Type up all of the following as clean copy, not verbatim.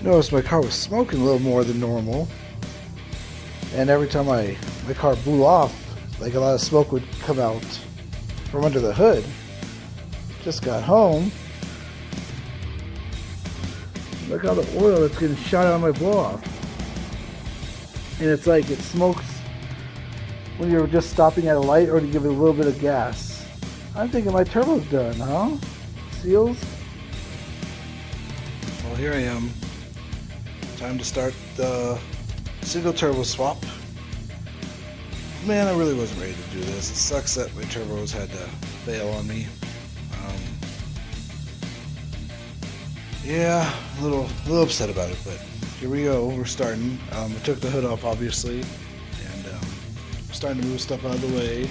Noticed my car was smoking a little more than normal, and every time my car blew off, like a lot of smoke would come out from under the hood. Just got home. Look all the oil that's getting shot out of my blow off. And it's like it smokes when you're just stopping at a light or to give it a little bit of gas. I'm thinking my turbo's done, huh? Seals? Well, here I am. Time to start the single turbo swap. Man, I really wasn't ready to do this. It sucks that my turbos had to fail on me. Yeah, a little upset about it, but here we go. We're starting. I took the hood off, obviously, and I'm starting to move stuff out of the way.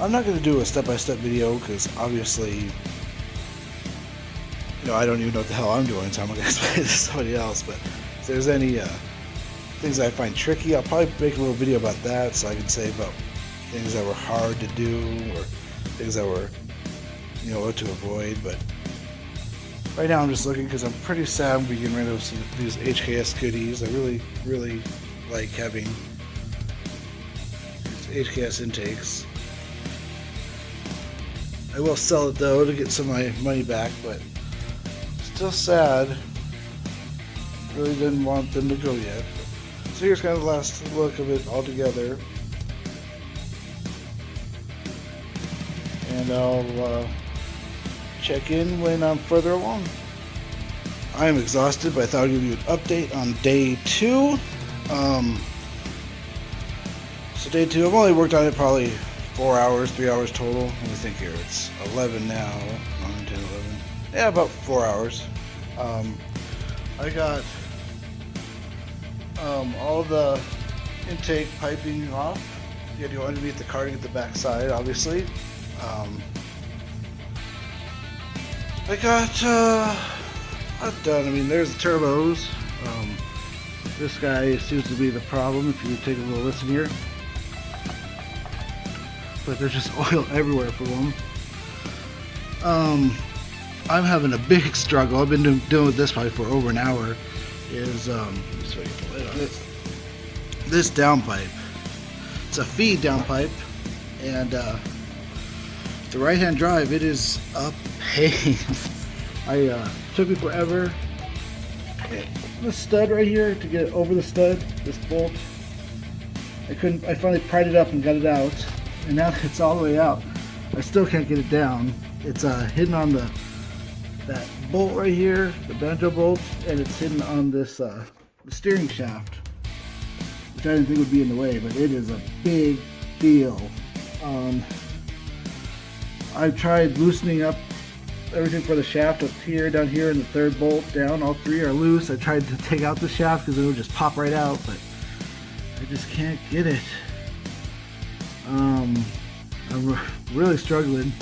I'm not going to do a step-by-step video because obviously, you know, I don't even know what the hell I'm doing, so I'm not going to explain it to somebody else. But if there's any things I find tricky, I'll probably make a little video about that, so I can say about things that were hard to do or things that were, you know, what to avoid. But right now I'm just looking because I'm pretty sad I'm getting rid of these HKS goodies. I really like having these HKS intakes. I will sell it though to get some of my money back, but still sad. Really didn't want them to go yet. So here's kind of the last look of it all together. And I'll check in when I'm further along. I am exhausted, but I thought I'd give you an update on day 2. So day 2, I've only worked on it probably 4 hours, 3 hours total. Let me think here. It's 11 now. 9, 10, 11. Yeah, about 4 hours. I got all the intake piping off. You had to go underneath the car to get the back side, obviously. I got done. I mean, there's the turbos. This guy seems to be the problem if you take a little listen here. But there's just oil everywhere for them. I'm having a big struggle. I've been dealing with this probably for over an hour. Is this downpipe. It's a feed downpipe, and the right-hand drive, it is a pain. Took me forever. The stud right here to get over the stud, this bolt. I finally pried it up and got it out, and now it's all the way out. I still can't get it down. It's hidden on that bolt right here, the banjo bolt, and it's hidden on this the steering shaft, which I didn't think would be in the way, but it is a big deal. I've tried loosening up everything for the shaft up here, down here, and the third bolt down. All three are loose. I tried to take out the shaft because it would just pop right out, but I just can't get it. I'm really struggling.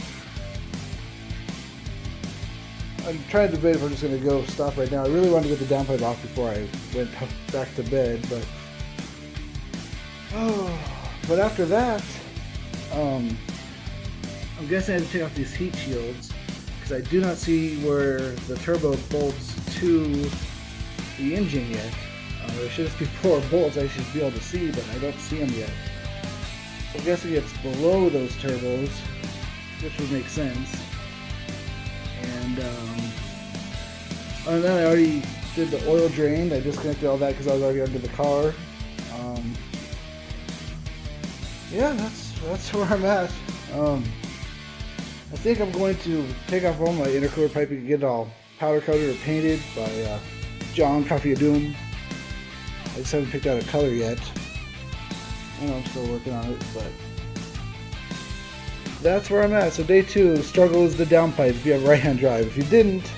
I'm trying to debate if I'm just going to go stop right now. I really wanted to get the downpipe off before I went back to bed, but after that, I'm guessing I have to take off these heat shields because I do not see where the turbo bolts to the engine yet. There should just be 4 bolts I should be able to see, but I don't see them yet. So I'm guessing it's below those turbos, which would make sense. And other than that, I already did the oil drain. I disconnected all that because I was already under the car. Yeah, that's where I'm at. I think I'm going to take off all my intercooler piping and get it all powder coated or painted by John Coffee of Doom. I just haven't picked out a color yet. I know I'm still working on it, but that's where I'm at. So day 2, the struggle is the downpipe if you have right-hand drive. If you didn't,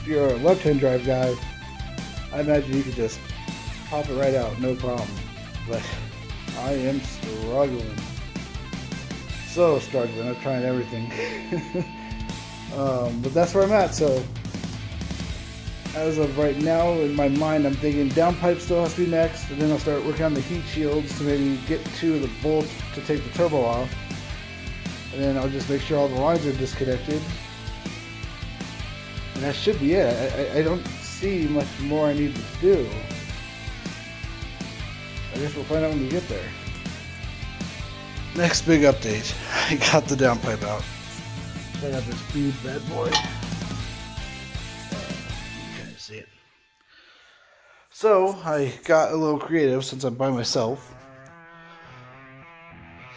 if you're a left-hand drive guy, I imagine you could just pop it right out, no problem. But I am struggling. So struggling. I'm trying everything. But that's where I'm at. So as of right now, in my mind, I'm thinking downpipe still has to be next, and then I'll start working on the heat shields to maybe get to the bolt to take the turbo off. And then I'll just make sure all the lines are disconnected. And that should be it. I don't see much more I need to do. I guess we'll find out when we get there. Next big update. I got the downpipe out. I got this FEED bad boy. You can't see it. So I got a little creative since I'm by myself.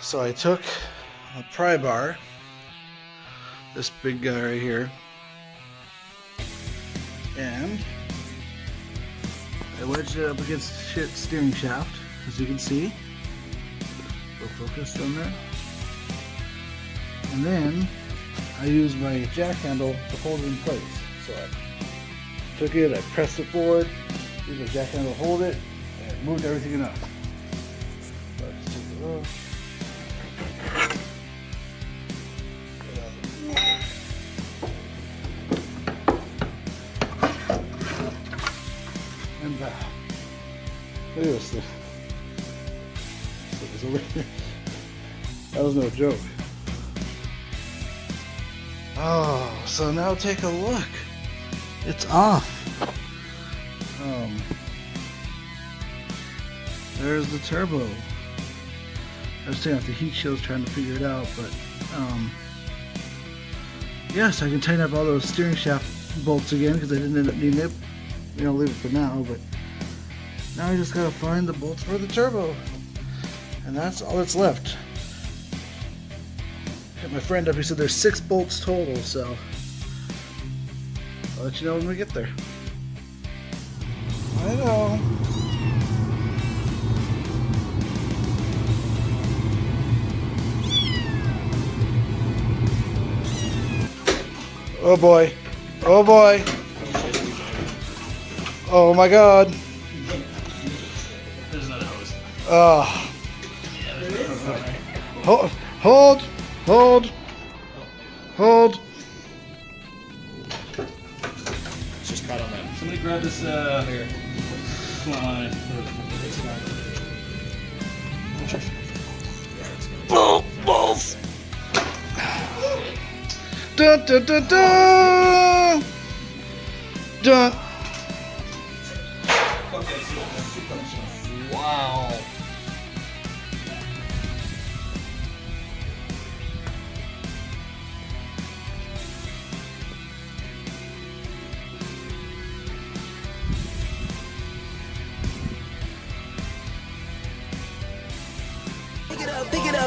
So I took a pry bar, this big guy right here, and I wedged it up against the steering shaft, as you can see. Go focused on there. And then I used my jack handle to hold it in place. So I took it, I pressed it forward, used my jack handle to hold it, and it moved everything enough. So I just took it off. And back. Look at this thing. That was no joke. Oh, so now take a look. It's off. There's the turbo. I was taking off the heat shields trying to figure it out, but yes, I can tighten up all those steering shaft bolts again because I didn't end up needing it. You know, leave it for now, but now I just gotta find the bolts for the turbo, and that's all that's left. Hit my friend up, he said there's 6 bolts total, so I'll let you know when we get there. I know. Oh boy. Oh boy. Oh my god. There's another hose. Yeah, there's another hose. Hold. It's just caught on that. Somebody grab this here. Come on. Balls. Dun dun dun dun. Dun. Wow.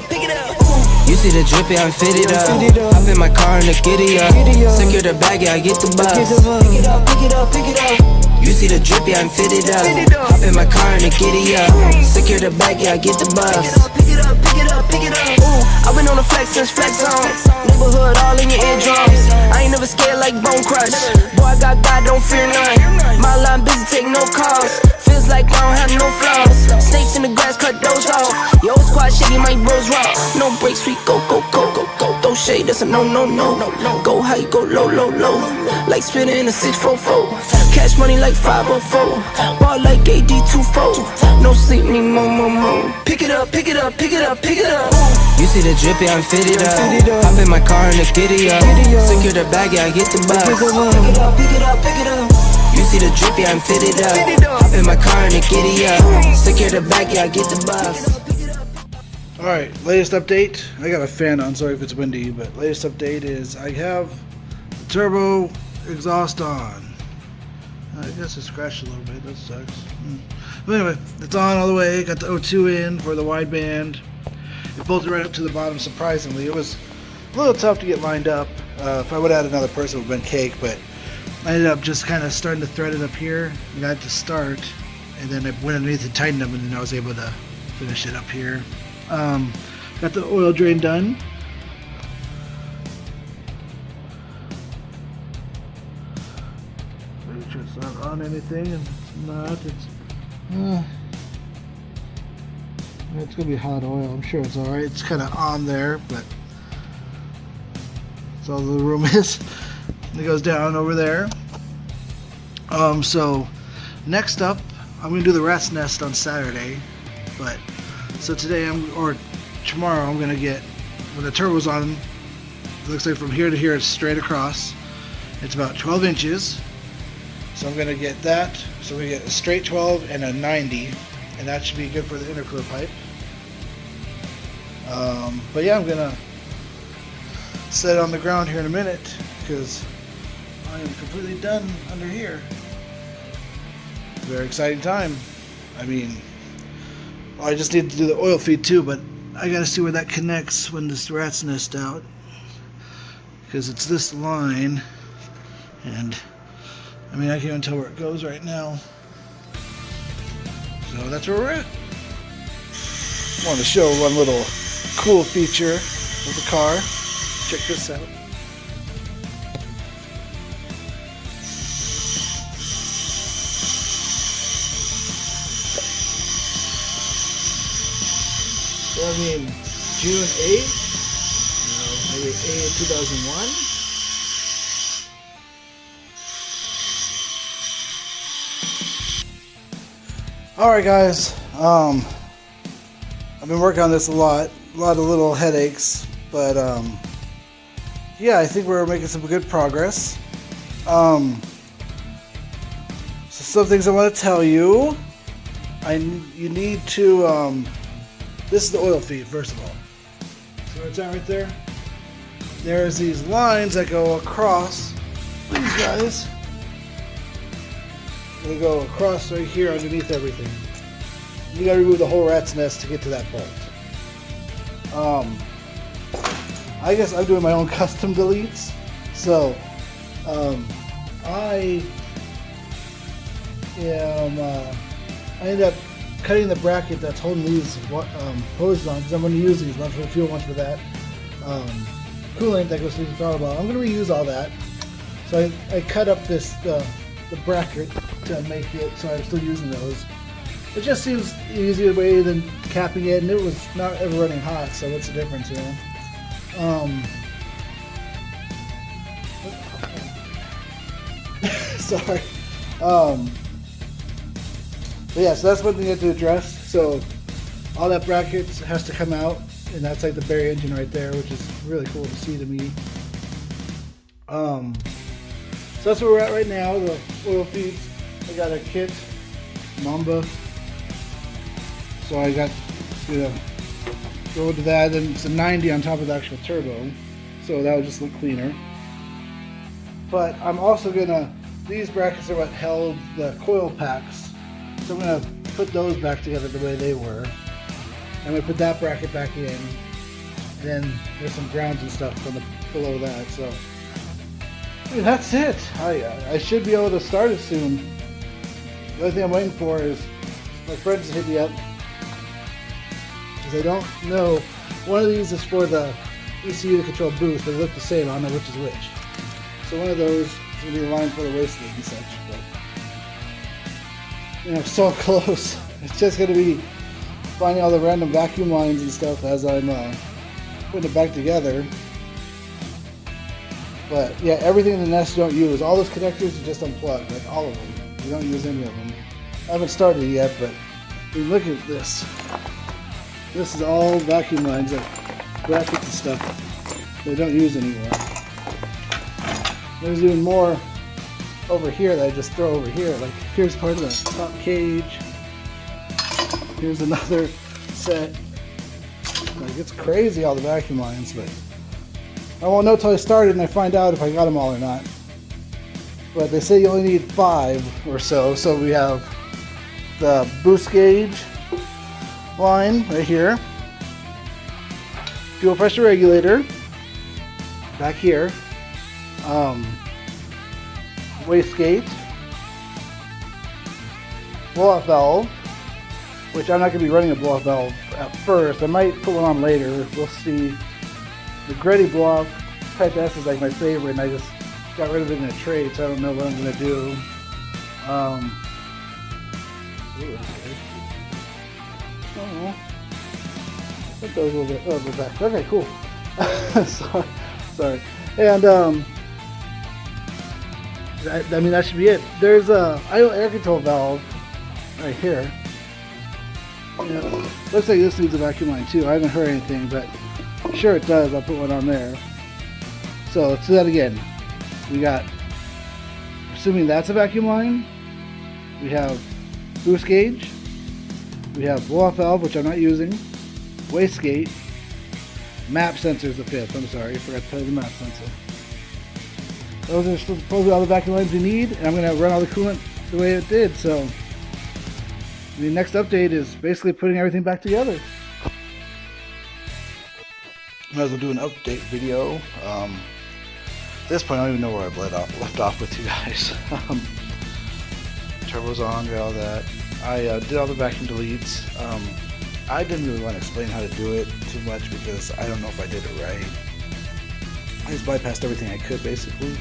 Pick it up. You see the drippy, I'm fitted up. Hop in my car and the giddy up. Secure the bag, yeah, I get the bus. Pick it up. You see the drippy, I'm fitted up. Hop in my car and the giddy up. Secure the bag, yeah, I get the bus. Pick it up. Ooh, I've been on the flex since flex on. Neighborhood all in your eardrums. I ain't never scared like Bone Crush. Boy, I got God, don't fear none. My line busy, take no calls. Feels like I don't have no flaws. Snakes in the grass, cut those off. Yo, squad shady, my bros raw. No breaks, we go. Throw shade, that's a no. Go high, go low. Like spinning in a 644. Cash money like 504. Ball like AD24. No sleep, need more. Pick it up. You see the drippy, I'm fitted up. Hop in my car and the giddy up. Secure the bag, yeah, I get the bus. Pick it up. You see the drippy, I'm fitted up. Hop in my car and the giddy up. Secure the bag, yeah, I get the bus. Alright, latest update. I got a fan on, sorry if it's windy, but latest update is I have the turbo exhaust on. I guess it scratched a little bit, that sucks. But anyway, it's on all the way, got the O2 in for the wideband. It bolted right up to the bottom, surprisingly. It was a little tough to get lined up. If I would have had another person, it would have been cake, but I ended up just kind of starting to thread it up here. I got it to start, and then I went underneath and tightened them, and then I was able to finish it up here. Got the oil drain done. Make sure it's not on anything, and it's not. It's gonna be hot oil. I'm sure it's all right. It's kind of on there, but that's all the room is. It goes down over there. So next up, I'm gonna do the rat's nest on Saturday, but. So today or tomorrow I'm gonna get, when the turbo's on, it looks like from here to here it's straight across. It's about 12 inches, So I'm gonna get that. So we get a straight 12 and a 90, and that should be good for the intercooler pipe. But yeah, I'm gonna set it on the ground here in a minute because I am completely done under here. Very exciting time. I mean, I just need to do the oil feed too, but I gotta see where that connects when this rat's nest out, because it's this line, and I mean I can't even tell where it goes right now. So that's where we're at. I wanted to show one little cool feature of the car. Check this out. So I mean, June 8th, no, maybe 8th, 2001. Alright guys, I've been working on this a lot of little headaches, but yeah, I think we're making some good progress. So some things I want to tell you. You need to, this is the oil feed, first of all. So it's at right there. There's these lines that go across these guys. They go across right here underneath everything. You gotta remove the whole rat's nest to get to that bolt. I guess I'm doing my own custom deletes. So I ended up cutting the bracket that's holding these hoses on because I'm going to use these. One for the fuel, one for that coolant that goes through the throttle bottle. I'm going to reuse all that. So I cut up the bracket to make it so I'm still using those. It just seems the easier way than capping it, and it was not ever running hot, so what's the difference, you know? Sorry. But yeah, so that's one thing you have to address. So all that bracket has to come out, and that's like the Berry engine right there, which is really cool to see to me. So that's where we're at right now, the oil feeds. I got a kit, Mamba. So I got, go to that, and it's a 90 on top of the actual turbo. So that would just look cleaner. But I'm also gonna, these brackets are what held the coil packs. So I'm gonna put those back together the way they were. I'm gonna put that bracket back in. And then there's some grounds and stuff from below that. So that's it. I should be able to start it soon. The only thing I'm waiting for is my friends to hit me up. Because I don't know. One of these is for the ECU to control boost. They look the same. I don't know which is which. So one of those is going to be aligned for the wastegate and such. But, so close. It's just going to be finding all the random vacuum lines and stuff as I'm putting it back together. But yeah, everything in the nest you don't use. All those connectors you just unplug, like all of them. You don't use any of them. I haven't started it yet, but I mean, look at this. This is all vacuum lines, like brackets and stuff they don't use anymore. There's even more over here that I just throw over here. Like here's part of the top cage. Here's another set. Like it's crazy all the vacuum lines, but I won't know till I started and I find out if I got them all or not. But they say you only need 5 or so. So we have the boost gauge line right here, fuel pressure regulator back here, wastegate, blow-off valve, which I'm not going to be running a blow-off valve at first. I might put one on later. We'll see. The Gretty blow-off Type S is like my favorite, and I just got rid of it in a trade, so I don't know what I'm going to do. Oh, put those a little bit. Oh, they're back. Okay, cool. sorry. And I mean that should be it. There's a idle air control valve right here. Looks like this needs a vacuum line too. I haven't heard anything, but I'm sure it does. I'll put one on there. So let's do that again. We got assuming that's a vacuum line. We have boost gauge. We have blow-off valve, which I'm not using. Wastegate. Map sensor is the fifth. I'm sorry, I forgot to tell you the map sensor. Those are supposedly all the vacuum lines we need, and I'm going to run all the coolant the way it did. So the next update is basically putting everything back together. Might as well do an update video. At this point, I don't even know where I've left off with you guys. Turbo's on, got all that. I did all the vacuum deletes. I didn't really want to explain how to do it too much because I don't know if I did it right. I just bypassed everything I could basically.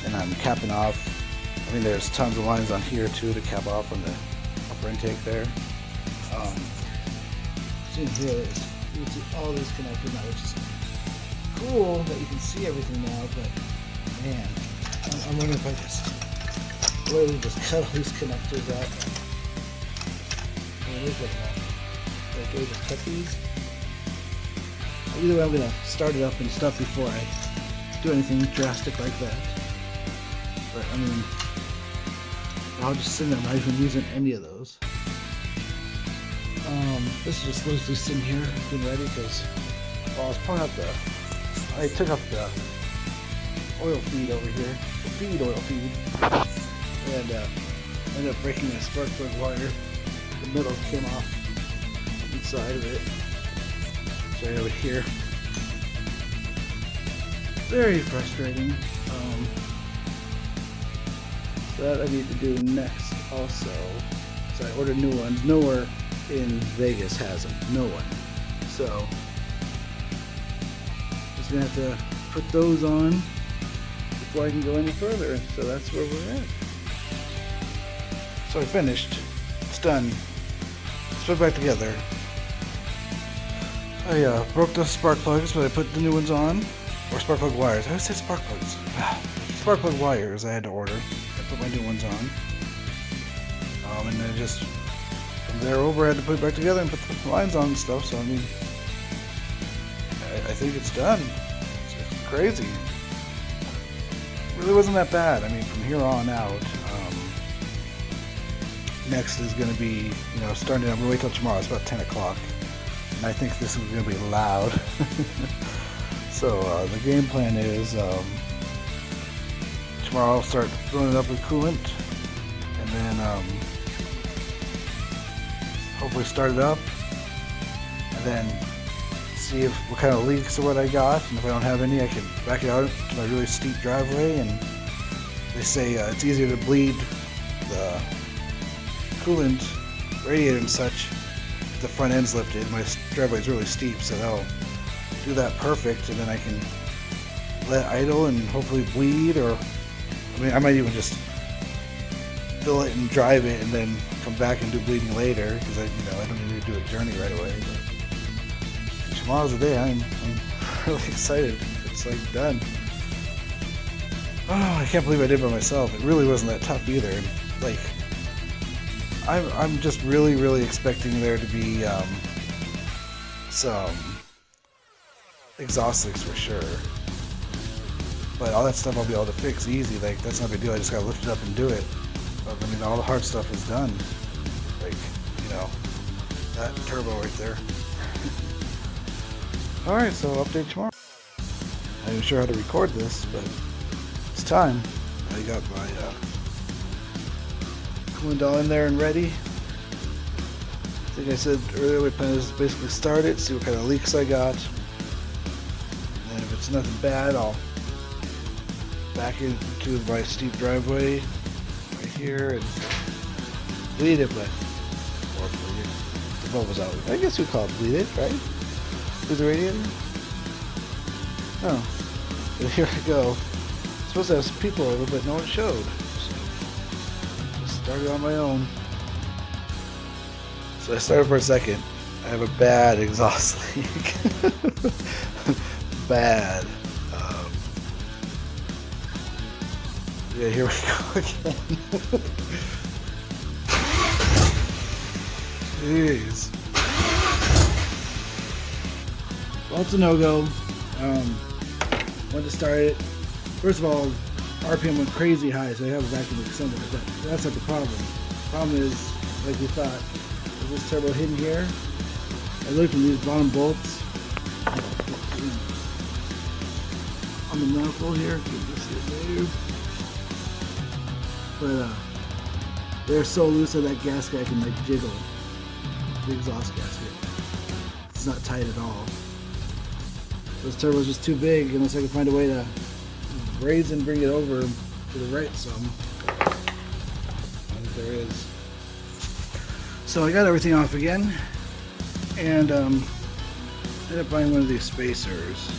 And I'm capping off. I mean, there's tons of lines on here too to cap off on the upper intake there. See here, you can see all these connectors now, which is cool that you can see everything now, but man, I'm wondering if I just literally just cut all these connectors out. I mean, look at that. Like, I just cut these. Either way, I'm gonna start it up and stuff before I do anything drastic like that. But I mean, I'll just sit there. I'm not even using any of those. This is just loosely sitting here, getting ready because I was pulling out I took up the oil feed over here, the feed oil feed, and ended up breaking a spark plug wire. The middle came off inside of it. It's right over here. Very frustrating. So that I need to do next also. So I ordered new ones. Nowhere in Vegas has them. No one. So just gonna have to put those on before I can go any further. So that's where we're at. So I finished. It's done. Let's put it back together. I broke the spark plugs, but I put the new ones on. Or spark plug wires. I always say spark plugs. Spark plug wires I had to order. I put my new ones on. And then just from there over I had to put it back together and put the lines on and stuff. So I mean, I think it's done. It's crazy. It really wasn't that bad. I mean, from here on out, next is going to be, starting. I'm going to wait till tomorrow. It's about 10 o'clock. And I think this is going to be loud. So the game plan is tomorrow I'll start filling it up with coolant, and then hopefully start it up, and then see what kind of leaks or what I got, and if I don't have any, I can back it out to my really steep driveway. And they say it's easier to bleed the coolant radiator and such if the front end's lifted. My driveway is really steep, so that'll do that perfect, and then I can let idle and hopefully bleed, or I mean, I might even just fill it and drive it and then come back and do bleeding later because I don't need to do a journey right away. But tomorrow's the day. I'm really excited. It's like done. Oh, I can't believe I did it by myself. It really wasn't that tough either. Like, I'm just really expecting there to be some exhaust leaks for sure, but all that stuff I'll be able to fix easy. Like, that's not a big deal. I just gotta lift it up and do it. But I mean, all the hard stuff is done. Like, that turbo right there. Alright, so update tomorrow. I'm not even sure how to record this, but it's time. I got my coolant all in there and ready. I think I said earlier, my plan is basically start it, see what kind of leaks I got. And if it's nothing bad, I'll back into my steep driveway right here and bleed it, or bleed it. The bulb was out. I guess we call it bleed it, right? Through the radiator? Oh. But here I go. I'm supposed to have some people over, but no one showed. So just started on my own. So I started for a second. I have a bad exhaust leak. Bad. Yeah, here we go again. Jeez. Well, it's a no-go. Wanted to start it. First of all, RPM went crazy high, so I have a vacuum extender, but that's not the problem. The problem is, like we thought, is this turbo hidden here? I looked at these bottom bolts on the manifold here. But they're so loose that that gasket can like jiggle. The exhaust gasket. It's not tight at all. This turbo's just too big unless I can find a way to raise and bring it over to the right some. I think there is. So I got everything off again, and ended up buying one of these spacers.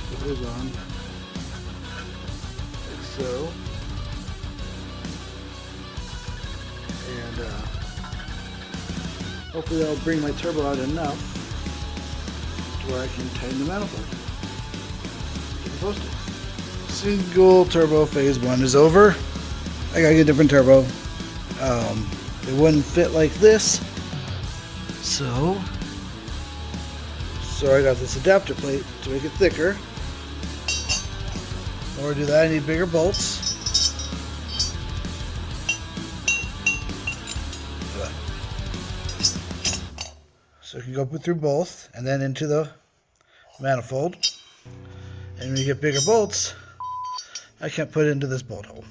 Put those on, like so, and hopefully that'll bring my turbo out enough to where I can tighten the manifold. Posted. Single turbo phase 1 is over. I gotta get a different turbo. It wouldn't fit like this, so I got this adapter plate to make it thicker. In order to do that, I need bigger bolts. So you can go through both and then into the manifold. And when you get bigger bolts, I can't put it into this bolt hole.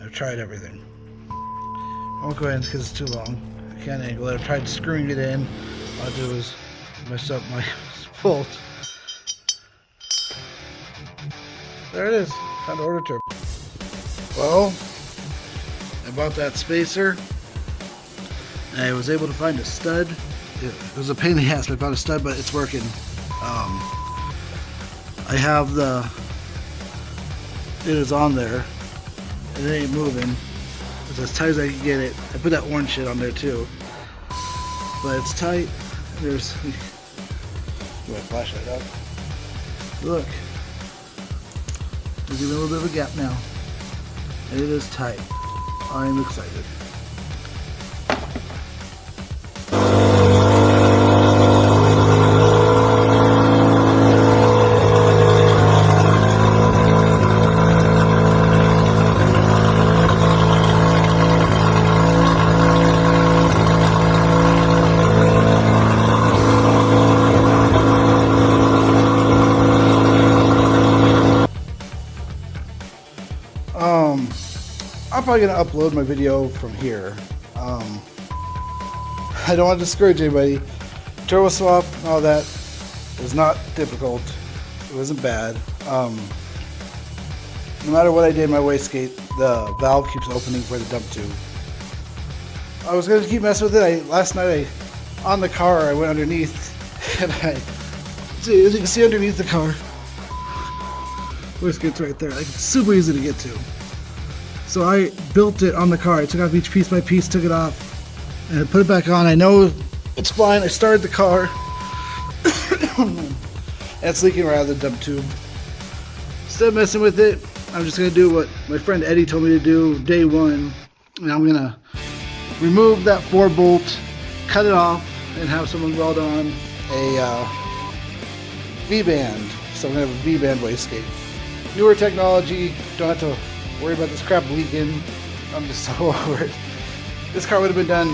I've tried everything. I won't go in because it's too long. I can't angle it. I've tried screwing it in. All I do is mess up my bolt. There it is. Time to order turbo. Well, I bought that spacer. I was able to find a stud. It was a pain in the ass, but I found a stud, but it's working. I have it is on there. It ain't moving. It's as tight as I can get it. I put that orange shit on there too. But it's tight. There's, do my flashlight up. Look. There's even a little bit of a gap now. And it is tight. I'm excited. I'm probably going to upload my video from here. I don't want to discourage anybody. Turbo swap and all that was not difficult. It wasn't bad. No matter what I did in my wastegate, the valve keeps opening for the dump tube. I was going to keep messing with it. Last night on the car, I went underneath and as you can see underneath the car, wastegate's right there. Like, it's super easy to get to. So I built it on the car. I took off each piece by piece, took it off, and I put it back on. I know it's fine. I started the car. And it's leaking right out of the dump tube. Instead of messing with it, I'm just going to do what my friend Eddie told me to do day one. And I'm going to remove that 4-bolt, cut it off, and have someone weld on a V-band. So I'm going to have a V-band wastegate. Newer technology, don't have to worry about this crap leaking. I'm just so over it. This car would have been done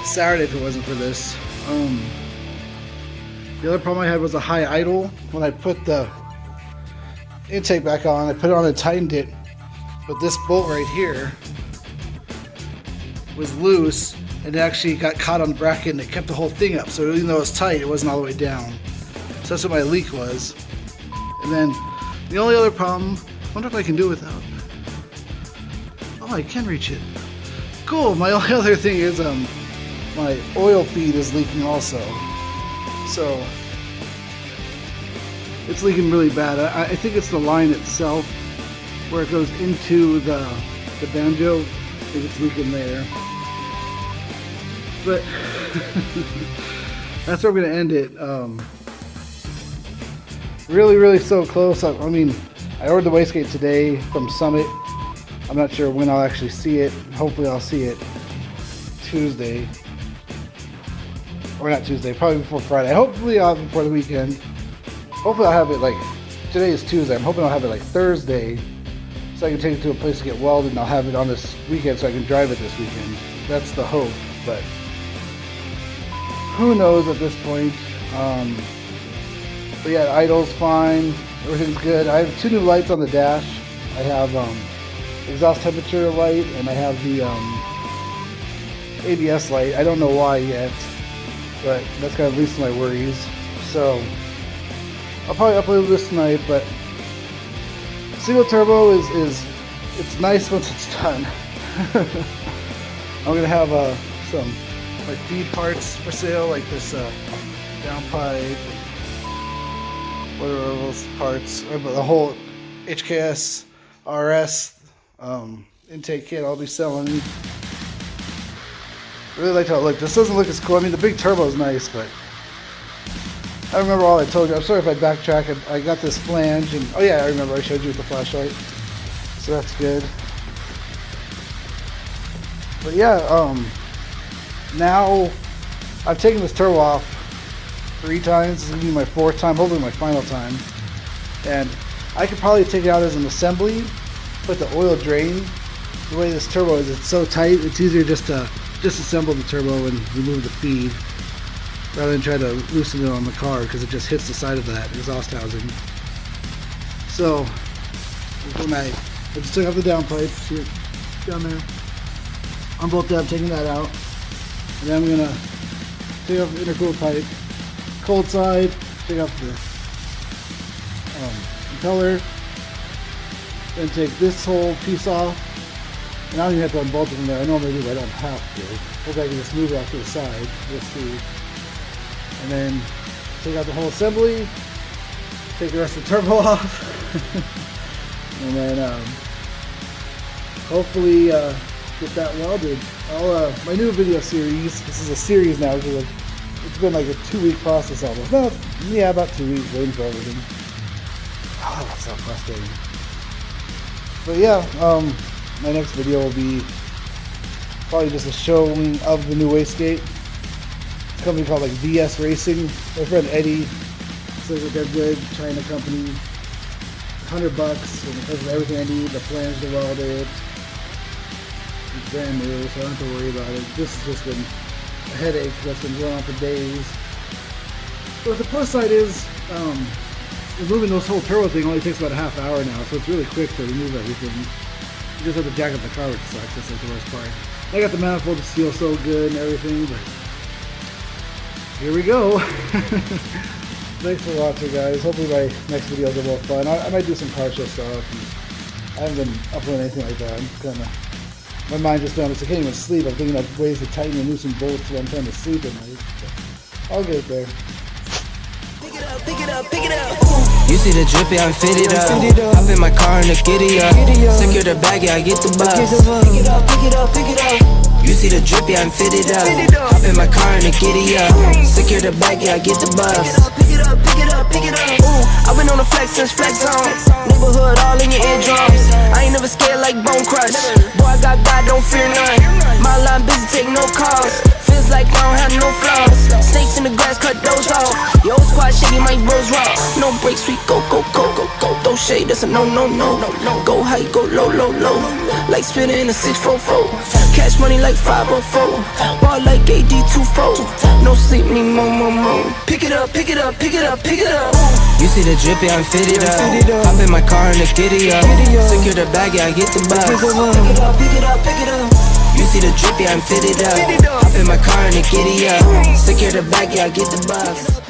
Saturday if it wasn't for this. The other problem I had was a high idle. When I put the intake back on, I put it on and tightened it, but this bolt right here was loose and it actually got caught on the bracket and it kept the whole thing up. So even though it was tight, it wasn't all the way down. So that's what my leak was. And then the only other problem, I wonder if I can do it without. Oh, I can reach it. Cool. My only other thing is my oil feed is leaking also. So it's leaking really bad. I think it's the line itself where it goes into the banjo. I think it's leaking there. But that's where I'm going to end it. Really so close. I mean, I ordered the wastegate today from Summit. I'm not sure when I'll actually see it. Hopefully I'll see it Tuesday. Or not Tuesday, probably before Friday. Hopefully I'll have it before the weekend. Hopefully I'll have it like today is Tuesday. I'm hoping I'll have it like Thursday, so I can take it to a place to get welded, and I'll have it on this weekend so I can drive it this weekend. That's the hope, but who knows at this point. But yeah, idle's fine. Everything's good. I have 2 new lights on the dash. I have exhaust temperature light, and I have the ABS light. I don't know why yet, but that's kind of least of my worries. So I'll probably upload this tonight, but single turbo is it's nice once it's done. I'm gonna have some like feed parts for sale, like this downpipe, what are those parts? The whole HKS RS intake kit I'll be selling. Really like how it looks. This doesn't look as cool. I mean, the big turbo is nice, but I remember all I told you. I'm sorry if I backtrack. I got this flange, and oh yeah, I remember I showed you with the flashlight. So that's good. But yeah, now I've taken this turbo off 3 times. This is gonna be my 4th time, hopefully my final time. And I could probably take it out as an assembly, but the oil drain, the way this turbo is, it's so tight. It's easier just to disassemble the turbo and remove the feed, rather than try to loosen it on the car, because it just hits the side of that exhaust housing. So when I just took off the downpipe, see it down there, on both ends, taking that out, and then I'm gonna take off the intercooled pipe, cold side, take off the impeller, then take this whole piece off. And I don't even have to unbolt it from there. I normally do, but I don't have to. Hope I can just move it off to the side. We'll see. And then take out the whole assembly, take the rest of the turbo off, and then hopefully get that welded. My new video series, this is a series now, because it's been like a 2-week process almost. No, yeah, about 2 weeks waiting for everything. Oh, that's so frustrating. But yeah, my next video will be probably just a showing of the new wastegate. It's a company called like VS Racing. My friend Eddie says that they're good, China company. $100 and it has everything I need, the flange to weld it. It's brand new, so I don't have to worry about it. This has just been a headache that's been going on for days. But the plus side is, removing this whole turbo thing only takes about a half hour now, so it's really quick to remove everything. You just have to jack up the car, which sucks. That's like the worst part. I got the manifold to seal so good and everything, but here we go. Thanks for watching, guys. Hopefully my next video is a little fun. I might do some car show stuff. I haven't been uploading anything like that. I'm kind of, my mind just been, I can't even sleep. I'm thinking of ways to tighten and loosen bolts while I'm trying to sleep at night. But I'll get there. Pick it up, pick it up. You see the drippy, I'm fitted up. Hop in my car and the giddy up. Secure the bag, yeah, I get the bus. Pick it up, pick it up, pick it up. You see the drippy, I'm fitted up. Hop in my car and the giddy up. Secure the bag, yeah, I get the bus. Pick it up, pick it up, pick it up. Ooh, I've been on the flex since flex on. Neighborhood all in your eardrums. I ain't never scared like Bone Crush. Boy, I got God, don't fear none. My line busy, take no calls. Feels like I don't have no flaws. Snakes in the grass, cut those off. Yo, squad shady, my bros raw. No breaks, we go, go, go, go, go. Don't shade, that's a no, no, no, no, no. Go high, go low, low, low. Like spinning in a 644. Cash money like 504. Ball like AD24. No sleep, need more, more, more. Pick it up, pick it up, pick it up, pick it up. You see the drippy, I'm fitted up. Hop in my car and the giddy up. Secure the bag, yeah, I get the bus. Pick it up, pick it up, pick it up. You see the drippy, I'm fitted up. Hop in my car and the giddy up. Secure the bag, yeah, I get the bus.